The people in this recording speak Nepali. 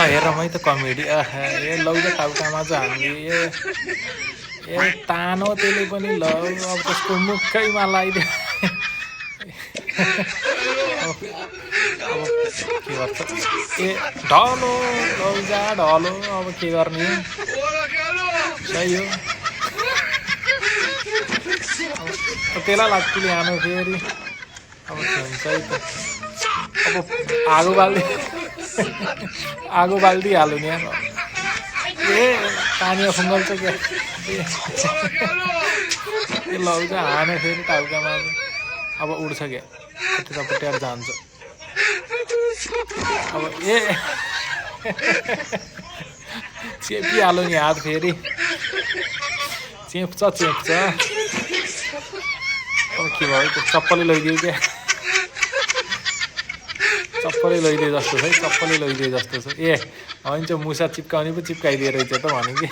हेर है त कमेडी ए लौजा टाउकामा चाहिँ हामीले ए तानो त्यसले पनि ल अब त्यसको मुखैमा लगाइदियो अब के गर्छ ए ढलो लौजा ढलो अब के गर्ने सही हो त्यसलाई लाग्छ ल्याउनु फेरि अब के हुन्छ है त अब आगो बाल्दिहाल्नु नि ए पानीमा फुङ्गल्छ क्या ए लौजा हाने फेरि टाउकामा अब उड्छ क्या कतिपट्टि जान्छ अब ए चेपिहाल्यो नि हात फेरि चेप्छ अब के भयो त्यो चप्पलै लैदियो क्या चप्पलै लैदिए जस्तो छ है चप्पलै लैदिए जस्तो छ ए होइन मुसा चिप्काउने पो चिप्काइदिएर रहेछ त भने कि